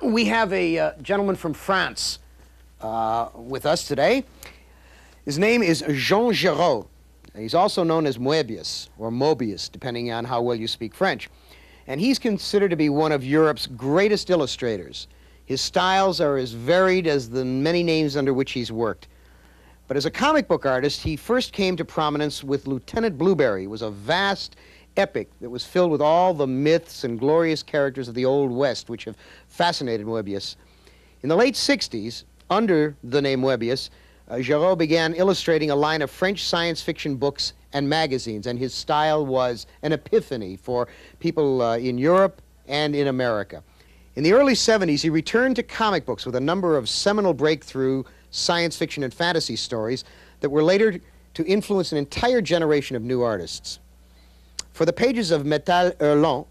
We have a gentleman from France with us today. His name is Jean Giraud. He's also known as Moebius, or Moebius, depending on how well you speak French. And he's considered to be one of Europe's greatest illustrators. His styles are as varied as the many names under which he's worked. But as a comic book artist, he first came to prominence with Lieutenant Blueberry. It was a vast epic that was filled with all the myths and glorious characters of the Old West, which have fascinated Moebius. In the late 60s, under the name Moebius, Giraud began illustrating a line of French science fiction books and magazines, and his style was an epiphany for people in Europe and in America. In the early 70s, he returned to comic books with a number of seminal breakthrough science fiction and fantasy stories that were later to influence an entire generation of new artists. For the pages of Metal Hurlant,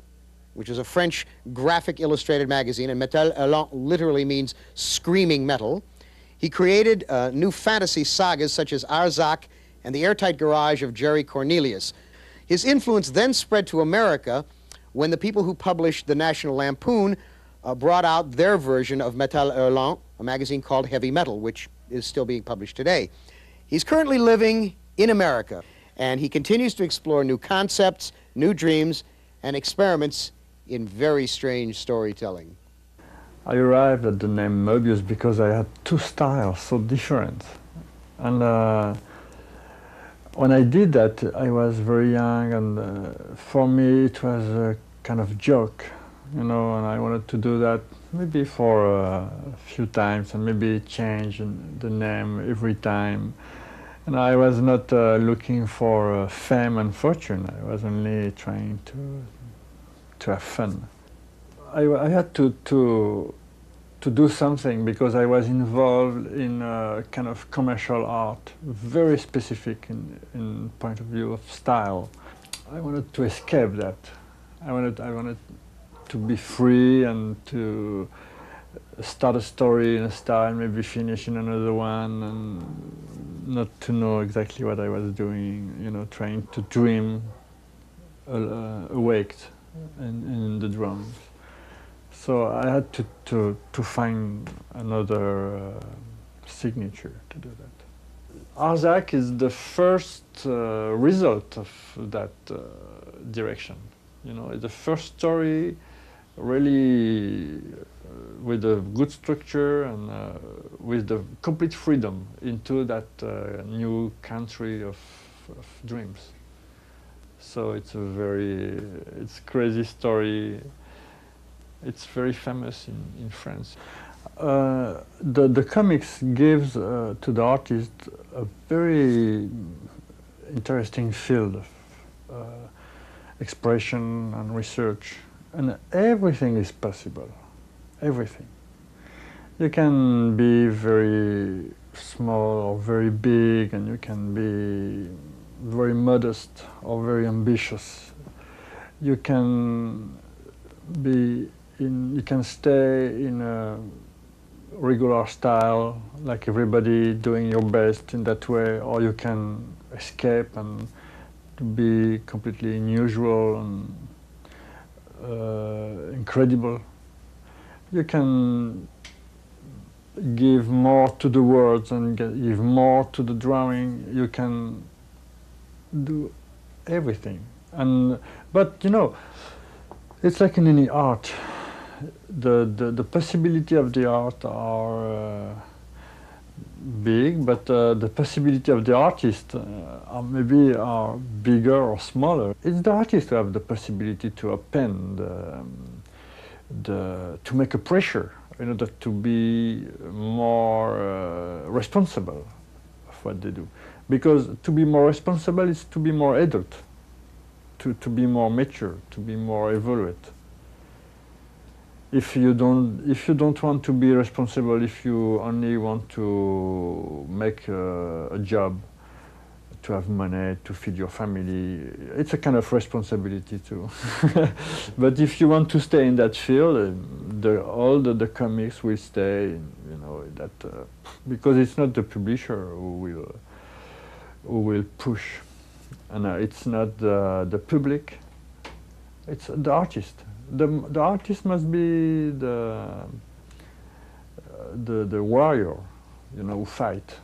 which is a French graphic illustrated magazine, and Metal Hurlant literally means screaming metal, he created new fantasy sagas such as Arzak and The Airtight Garage of Jerry Cornelius. His influence then spread to America when the people who published the National Lampoon brought out their version of Metal Hurlant, a magazine called Heavy Metal, which is still being published today. He's currently living in America, and he continues to explore new concepts, new dreams, and experiments in very strange storytelling. I arrived at the name Moebius because I had two styles so different. And when I did that, I was very young, and for me it was a kind of joke, you know, and I wanted to do that maybe for a few times and maybe change the name every time. And I was not looking for fame and fortune. I was only trying to have fun. I had to do something because I was involved in a kind of commercial art, very specific in point of view of style. I wanted to escape that. I wanted to be free and to start a story in a style, maybe finish in another one, and not to know exactly what I was doing, you know, trying to dream awake in the drawings. So I had to find another signature to do that. Arzak is the first result of that direction. You know, it's the first story really with a good structure and with the complete freedom into that new country of dreams. So it's it's crazy story. It's very famous in France. The comics gives to the artist a very interesting field of expression and research, and everything is possible. Everything. You can be very small or very big, and you can be very modest or very ambitious. You can stay in a regular style, like everybody, doing your best in that way, or you can escape and to be completely unusual and incredible. You can give more to the words and give more to the drawing. You can do everything. But you know, it's like in any art. The possibility of the art are big, but the possibility of the artist maybe are bigger or smaller. It's the artist who have the possibility to append, to make a pressure in order to be more responsible of what they do. Because to be more responsible is to be more adult, to be more mature, to be more evolved. If you don't want to be responsible, if you only want to make a job, to have money, to feed your family, it's a kind of responsibility too. But if you want to stay in that field, all the comics will stay, you know, that because it's not the publisher who will push, and it's not the public, it's the artist. The artist must be the the warrior, you know, who fight.